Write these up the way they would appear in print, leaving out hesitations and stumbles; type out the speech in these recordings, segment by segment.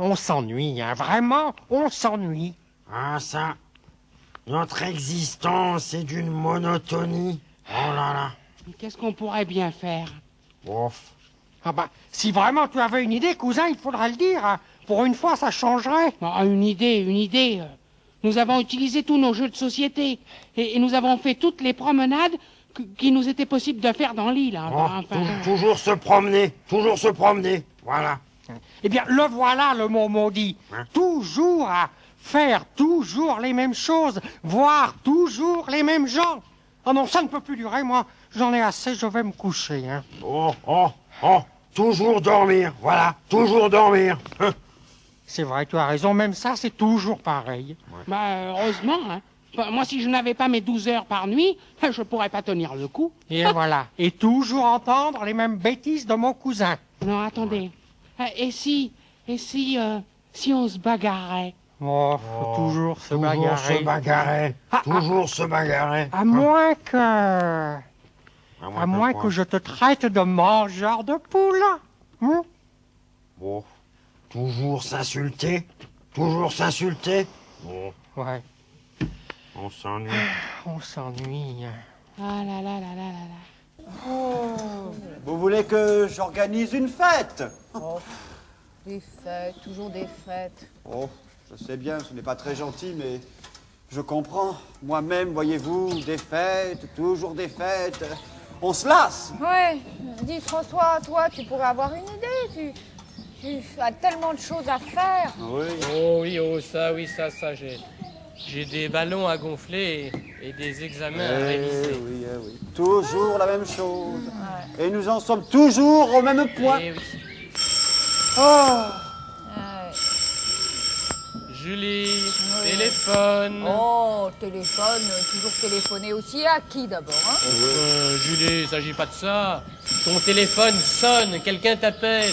on s'ennuie, hein, vraiment, on s'ennuie. Ah ça, notre existence est d'une monotonie. Oh là là. Qu'est-ce qu'on pourrait bien faire? Ouf. Ah bah, si vraiment tu avais une idée, cousin, il faudrait le dire. Hein. Pour une fois, ça changerait. Ah, une idée. Nous avons utilisé tous nos jeux de société et nous avons fait toutes les promenades qui nous était possible de faire dans l'île. Hein. Toujours se promener, voilà. Eh bien, le voilà, le mot maudit. Hein? Toujours à faire toujours les mêmes choses, voir toujours les mêmes gens. Oh non, ça ne peut plus durer, moi. J'en ai assez, je vais me coucher. Hein. Toujours dormir, voilà, toujours dormir. C'est vrai, tu as raison, même ça, c'est toujours pareil. Ouais. Bah, heureusement, hein. Moi, si je n'avais pas mes 12 heures par nuit, je pourrais pas tenir le coup. Et voilà. Et toujours entendre les mêmes bêtises de mon cousin. Non, attendez. Et si on se bagarrait? Toujours se bagarrer. Toujours se bagarrer. À moins que je te traite de mangeur de poule. Hein? Toujours s'insulter. Ouais. On s'ennuie. On s'ennuie. Ah là là là là là là. Oh, vous voulez que j'organise une fête? Des fêtes, toujours des fêtes. Oh, je sais bien, ce n'est pas très gentil, mais je comprends. Moi-même, voyez-vous, des fêtes, toujours des fêtes. On se lasse. Ouais, dis François, toi, tu pourrais avoir une idée. Tu as tellement de choses à faire. Oui. Ça, j'ai des ballons à gonfler et des examens à réviser. Oui. Toujours la même chose. Ouais. Et nous en sommes toujours au même point. Oui. Julie, téléphone. Oh, téléphone, toujours téléphoner aussi à qui d'abord, hein? Julie, il s'agit pas de ça. Ton téléphone sonne, quelqu'un t'appelle.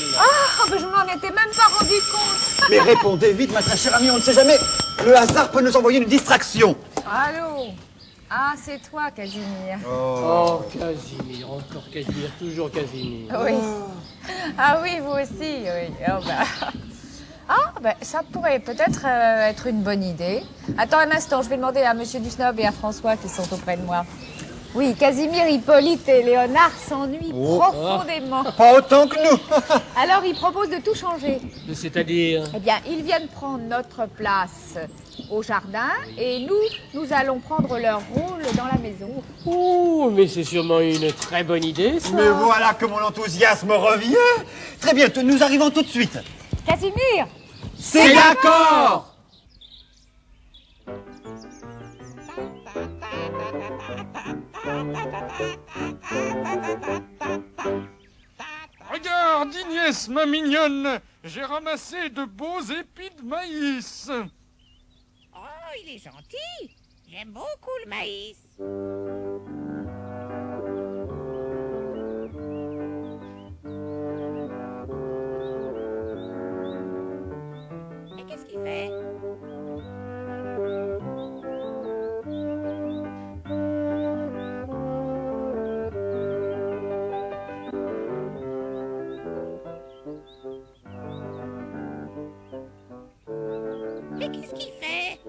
Mais je m'en étais même pas rendu compte. Mais répondez vite, ma très chère amie, on ne sait jamais. Le hasard peut nous envoyer une distraction. Allô? Ah, c'est toi, Casimir. Oh, Casimir, encore Casimir, toujours Casimir. Oui. Ah oui, vous aussi, oui. Ça pourrait peut-être être une bonne idée. Attends un instant, je vais demander à Monsieur Dusnob et à François qui sont auprès de moi. Oui, Casimir, Hippolyte et Léonard s'ennuient profondément. Pas autant que nous. Alors, ils proposent de tout changer. C'est-à-dire? Eh bien, ils viennent prendre notre place au jardin et nous allons prendre leur rôle dans la maison. Oh, mais c'est sûrement une très bonne idée, ça. Mais voilà que mon enthousiasme revient. Très bien, nous arrivons tout de suite. Casimir! C'est d'accord! Regarde, Inès, ma mignonne, j'ai ramassé de beaux épis de maïs. Oh, il est gentil. J'aime beaucoup le maïs. Mais qu'est-ce qu'il fait? Mais qu'est-ce qu'il fait?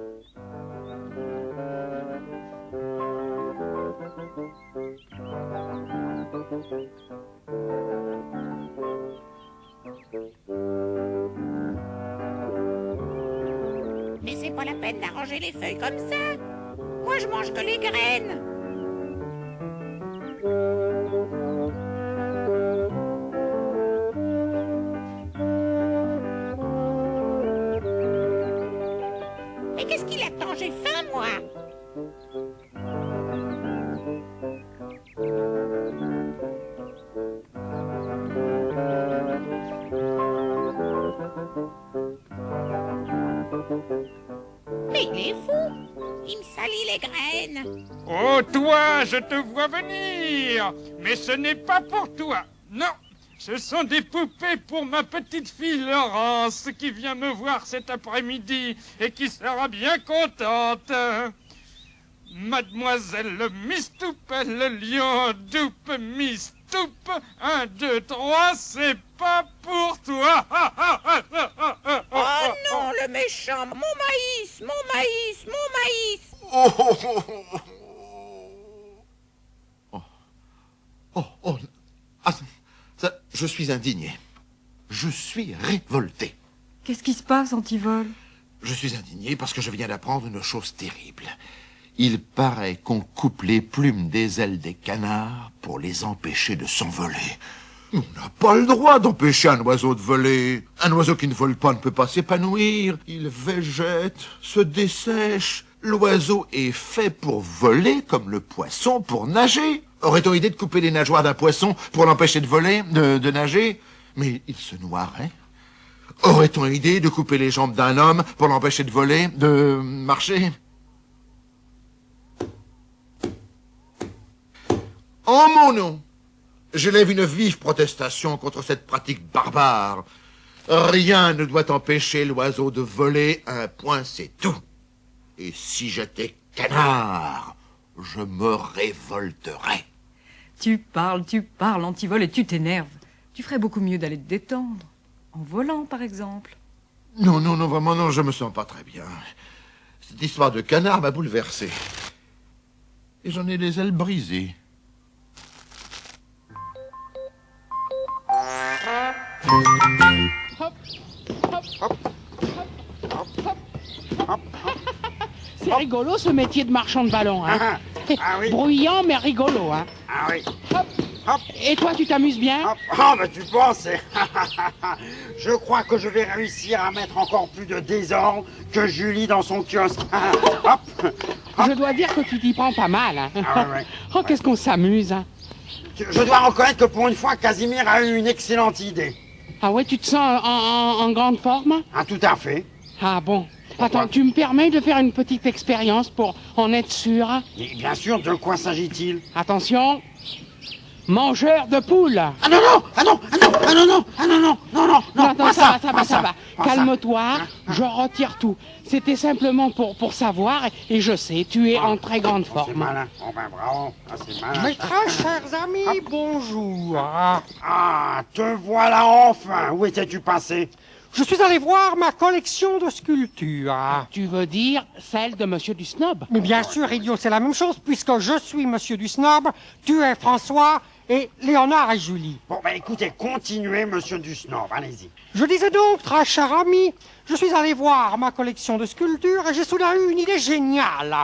Mais c'est pas la peine d'arranger les feuilles comme ça. Moi, je mange que les graines. Mais qu'est-ce qu'il attend? J'ai faim, moi. Mais il est fou. Il me salit les graines. Oh, toi, je te vois venir. Mais ce n'est pas pour toi. Non, ce sont des poupées pour ma petite fille Laurence qui vient me voir cet après-midi et qui sera bien contente. Mademoiselle Mistoupelle, le lion doupe Mistoupe. 1, 2, 3, c'est pas pour toi. méchant. Mon maïs, mon maïs, mon maïs. Oh, oh, oh, oh, oh. Oh, oh. Ah, je suis indigné. Je suis révolté. Qu'est-ce qui se passe, Antivol? Je suis indigné parce que je viens d'apprendre une chose terrible. Il paraît qu'on coupe les plumes des ailes des canards pour les empêcher de s'envoler. On n'a pas le droit d'empêcher un oiseau de voler. Un oiseau qui ne vole pas ne peut pas s'épanouir. Il végète, se dessèche. L'oiseau est fait pour voler comme le poisson pour nager. Aurait-on idée de couper les nageoires d'un poisson pour l'empêcher de voler, de nager? Mais il se noierait. Aurait-on idée de couper les jambes d'un homme pour l'empêcher de voler, de marcher? En mon nom, j'élève une vive protestation contre cette pratique barbare. Rien ne doit empêcher l'oiseau de voler, un point c'est tout. Et si j'étais canard, je me révolterais. Tu parles, Antivol, et tu t'énerves. Tu ferais beaucoup mieux d'aller te détendre. En volant, par exemple. Non, vraiment, non, je me sens pas très bien. Cette histoire de canard m'a bouleversé. Et j'en ai les ailes brisées. C'est rigolo ce métier de marchand de ballon, hein. Ah oui. Bruyant mais rigolo, hein. Ah oui. Hop. Et toi, tu t'amuses bien? Ah, mais tu penses? Je crois que je vais réussir à mettre encore plus de désordre que Julie dans son kiosque. Hop. Je dois dire que tu t'y prends pas mal, hein. Ah ouais. Oh, qu'est-ce qu'on s'amuse, hein. Je dois reconnaître que pour une fois, Casimir a eu une excellente idée. Ah ouais, tu te sens en grande forme? Ah, tout à fait. Ah bon. Attends, tu me permets de faire une petite expérience pour en être sûr? Et bien sûr, de quoi s'agit-il? Attention. Mangeur de poules. Ah non, non, ah non, ah non, ah non, non, ah non, non, non, non, non, Attends, pas ça pas va. pas Calme-toi, ça. je retire tout. C'était simplement pour savoir, et je sais, tu es en très grande C'est forme. malin. Oh ben bravo, ah, c'est malin. Mes très chers amis, bonjour. Ah, te voilà enfin. Où étais-tu passé? Je suis allé voir ma collection de sculptures. Tu veux dire celle de Monsieur du Snob? Mais bien sûr, idiot, c'est la même chose, puisque je suis Monsieur du Snob, tu es François, et Léonard et Julie. Bon, ben écoutez, continuez, monsieur du Snob, allez-y. Je disais donc, très cher ami, je suis allé voir ma collection de sculptures et j'ai soudain eu une idée géniale.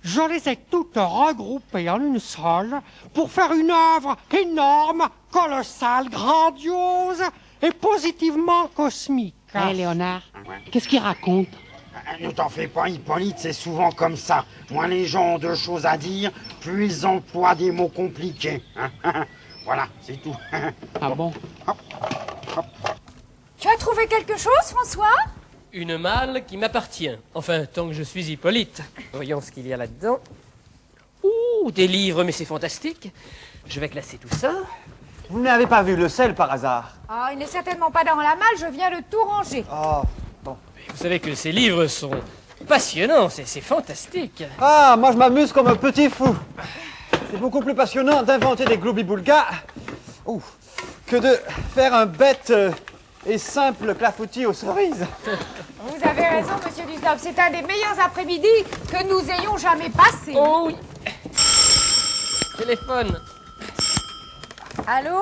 Je les ai toutes regroupées en une seule pour faire une œuvre énorme, colossale, grandiose et positivement cosmique. Hé, Léonard, Ouais. qu'est-ce qu'il raconte? Ne t'en fais pas, Hippolyte, c'est souvent comme ça. Moins les gens ont de choses à dire, plus ils emploient des mots compliqués. Voilà, c'est tout. Ah bon? Tu as trouvé quelque chose, François? Une malle qui m'appartient. Enfin, tant que je suis Hippolyte. Voyons ce qu'il y a là-dedans. Ouh, des livres, mais c'est fantastique. Je vais classer tout ça. Vous n'avez pas vu le sel par hasard? Ah, il n'est certainement pas dans la malle, je viens de tout ranger. Oh. Vous savez que ces livres sont passionnants, c'est fantastique. Ah, moi je m'amuse comme un petit fou. C'est beaucoup plus passionnant d'inventer des gloubi-boulgas que de faire un bête et simple clafoutis aux cerises. Vous avez raison, monsieur Dusnob, c'est un des meilleurs après-midi que nous ayons jamais passé. Oh oui. Téléphone. Allô?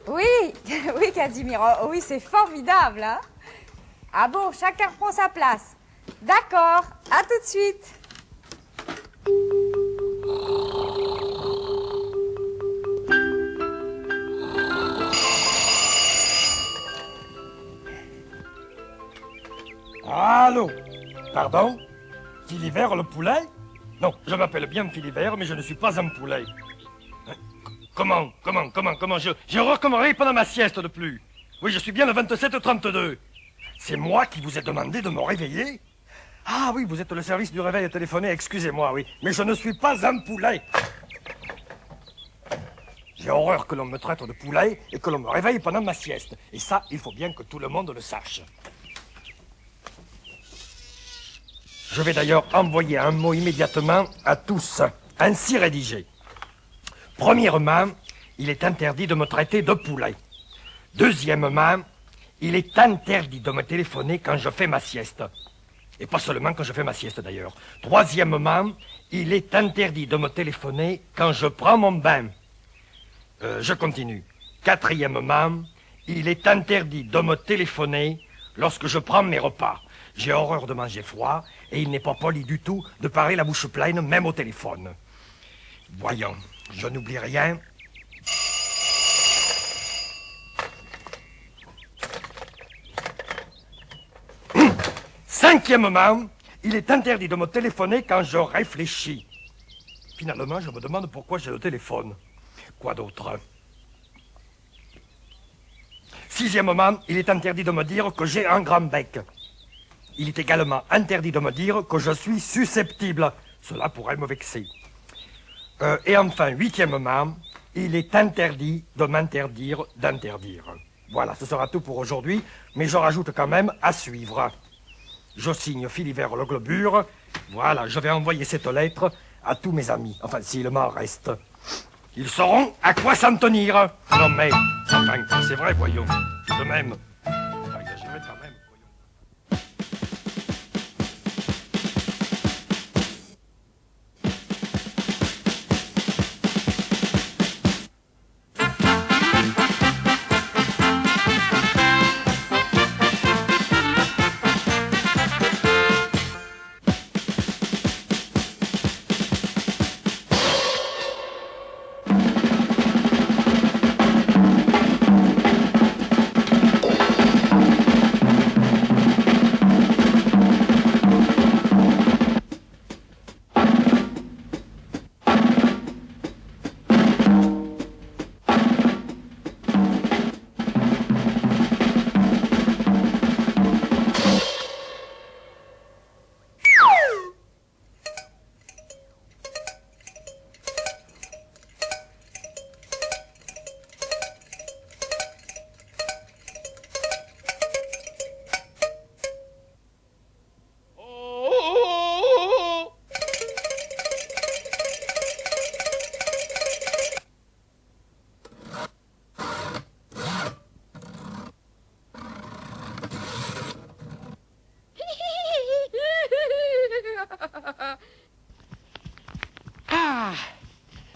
Oui, oui, Casimir. Oh, oui, c'est formidable, hein? Ah bon, chacun prend sa place. D'accord, à tout de suite. Allô? Pardon? Philibert le poulet? Non, je m'appelle bien Philibert, mais je ne suis pas un poulet. Hein? Comment? Je recommencerai pendant ma sieste de plus. Oui, je suis bien le 27-32. C'est moi qui vous ai demandé de me réveiller? Ah oui, vous êtes le service du réveil téléphoné, excusez-moi, oui. Mais je ne suis pas un poulet. J'ai horreur que l'on me traite de poulet et que l'on me réveille pendant ma sieste. Et ça, il faut bien que tout le monde le sache. Je vais d'ailleurs envoyer un mot immédiatement à tous, ainsi rédigé. Premièrement, il est interdit de me traiter de poulet. Deuxièmement, il est interdit de me téléphoner quand je fais ma sieste. Et pas seulement quand je fais ma sieste d'ailleurs. Troisièmement, il est interdit de me téléphoner quand je prends mon bain. Je continue. Quatrièmement, il est interdit de me téléphoner lorsque je prends mes repas. J'ai horreur de manger froid et il n'est pas poli du tout de parler la bouche pleine, même au téléphone. Voyons, je n'oublie rien. Cinquièmement, il est interdit de me téléphoner quand je réfléchis. Finalement, je me demande pourquoi j'ai le téléphone. Quoi d'autre? Sixièmement, il est interdit de me dire que j'ai un grand bec. Il est également interdit de me dire que je suis susceptible. Cela pourrait me vexer. Et enfin, huitièmement, il est interdit de m'interdire d'interdire. Voilà, ce sera tout pour aujourd'hui, mais je rajoute quand même à suivre. Je signe Philibert Le Globure. Voilà, je vais envoyer cette lettre à tous mes amis. Enfin, s'il m'en reste. Ils sauront à quoi s'en tenir. Non mais, enfin, c'est vrai, voyons. De même, pas exagérer quand même, voyons.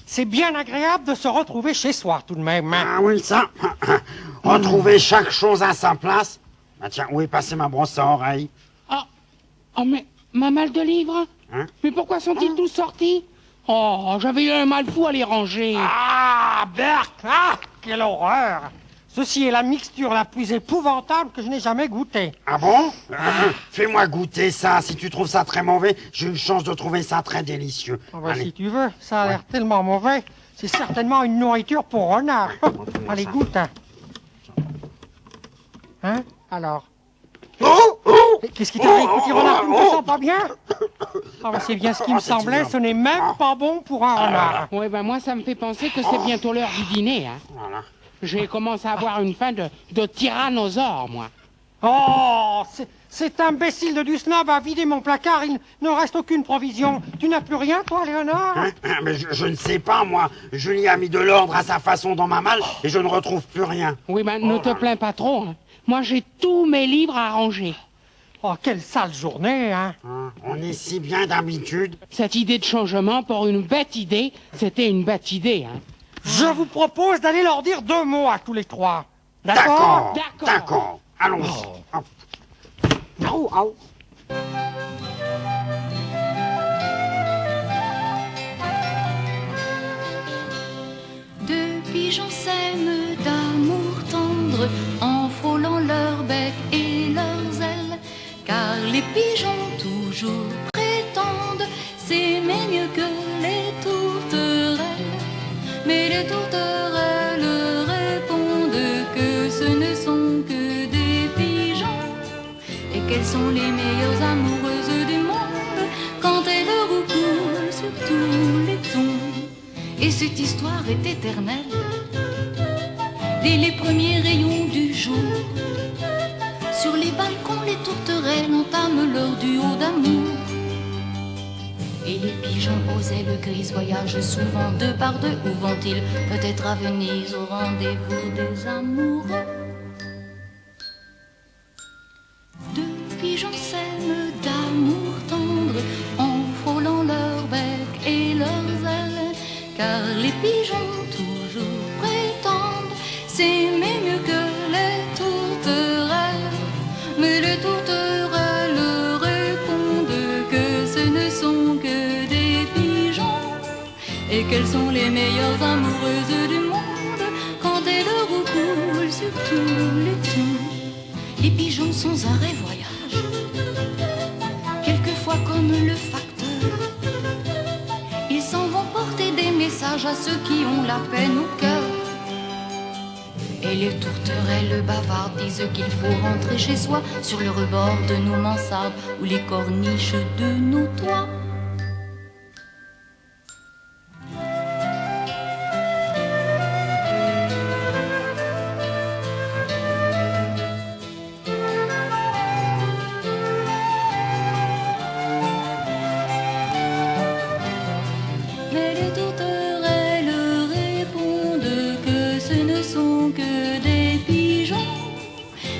C'est bien agréable de se retrouver chez soi, tout de même. Ah oui, ça. Retrouver chaque chose à sa place. Ah tiens, où est passée ma brosse à oreilles? Oh, mais ma malle de livres? Hein? Mais pourquoi sont-ils tous sortis? Oh, j'avais eu un mal fou à les ranger. Ah, Berk! Ah, quelle horreur! Ceci est la mixture la plus épouvantable que je n'ai jamais goûtée. Ah bon? Fais-moi goûter ça. Si tu trouves ça très mauvais, j'ai une chance de trouver ça très délicieux. Oh, bah, si tu veux, ça a l'air tellement mauvais. C'est certainement une nourriture pour renard. Allez, goûte. Hein? Alors? Qu'est-ce qui t'arrive, petit renard? Tu ne te sens pas bien? Ah, bah, c'est bien ce qui me semblait. Ce n'est même pas bon pour un renard. Ouais, ben moi, ça me fait penser que c'est bientôt l'heure du dîner, hein. Voilà. J'ai commencé à avoir une faim de tyrannosaure, moi. Oh, cet imbécile de Dusnob a vidé mon placard. Il ne reste aucune provision. Tu n'as plus rien, toi, Léonard? Mais je ne sais pas, moi. Julie a mis de l'ordre à sa façon dans ma malle et je ne retrouve plus rien. Oui, ben ne te plains pas trop, hein. Moi, j'ai tous mes livres à ranger. Oh, quelle sale journée, hein. On est si bien d'habitude. Cette idée de changement, pour une bête idée, c'était une bête idée, hein. Je vous propose d'aller leur dire 2 mots à tous les 3. D'accord? D'accord. Allons-y. Au, au. Deux pigeons s'aiment d'amour tendre en frôlant leur bec et leurs ailes, car les pigeons toujours prétendent s'aimer mieux que les tourterelles. Mais les tourterelles répondent que ce ne sont que des pigeons et qu'elles sont les meilleures amoureuses du monde quand elles recoulent sur tous les tons. Et cette histoire est éternelle dès les premiers rayons du jour. Sur les balcons, les tourterelles entament leur duo d'amour. Et les pigeons aux ailes grises voyagent souvent 2 par 2. Où vont-ils? Peut-être à Venise, au rendez-vous des amoureux. qu'elles sont les meilleures amoureuses du monde quand elles recoulent sur tous les tons. Les pigeons sont un vrai voyage, quelquefois comme le facteur. Ils s'en vont porter des messages à ceux qui ont la peine au cœur. Et les tourterelles bavardes disent qu'il faut rentrer chez soi sur le rebord de nos mansardes ou les corniches de nos toits. Mais les tourterelles répondent que ce ne sont que des pigeons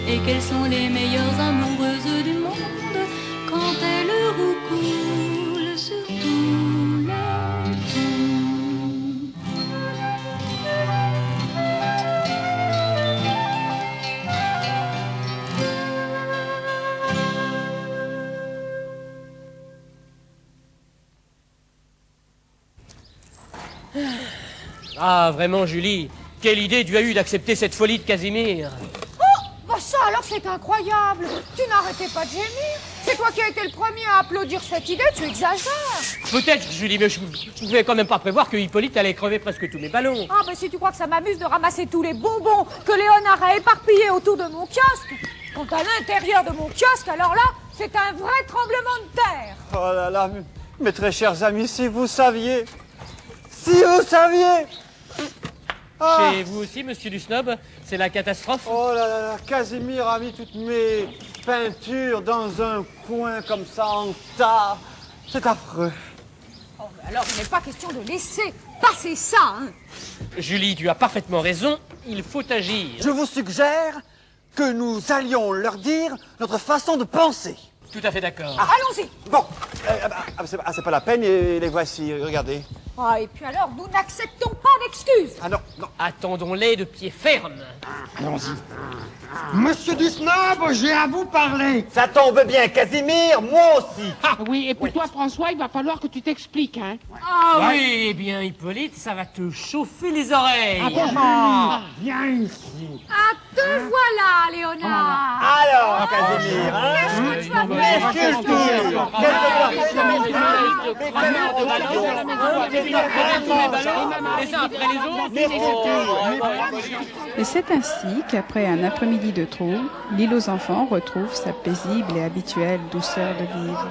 et qu'elles sont les meilleures amoureuses du monde quand elles recoulent sur tous les tons. Ah, vraiment, Julie, quelle idée tu as eu d'accepter cette folie de Casimir. Bah ça alors c'est incroyable. Tu n'arrêtais pas de gémir. C'est toi qui as été le premier à applaudir cette idée, tu exagères. Peut-être, Julie, mais je pouvais quand même pas prévoir que Hippolyte allait crever presque tous mes ballons. Ah bah si tu crois que ça m'amuse de ramasser tous les bonbons que Léonard a éparpillés autour de mon kiosque. Quant à l'intérieur de mon kiosque, alors là, c'est un vrai tremblement de terre. Oh là là, mes très chers amis, si vous saviez. Si vous saviez. Ah. Chez vous aussi, monsieur du snob, c'est la catastrophe. Oh là là là, Casimir a mis toutes mes peintures dans un coin comme ça en tas. C'est affreux. Oh, mais alors il n'est pas question de laisser passer ça, hein. Julie, tu as parfaitement raison, il faut agir. Je vous suggère que nous allions leur dire notre façon de penser. Tout à fait d'accord. Ah. Allons-y. Bon, c'est pas la peine, et les voici, regardez. Ah, et puis alors, nous n'acceptons pas d'excuses. Ah non, non. Attendons-les de pied ferme. Allons-y. Monsieur du snob, j'ai à vous parler. Ça tombe bien, Casimir, moi aussi. Ah oui, et pour toi, François, il va falloir que tu t'expliques, hein. Ah oui, eh bien, Hippolyte, ça va te chauffer les oreilles. Ah, Viens ici. Ah, te voilà, Léonard. Alors, Casimir, hein? Et c'est ainsi qu'après un après-midi de trouble, l'île aux enfants retrouve sa paisible et habituelle douceur de vivre.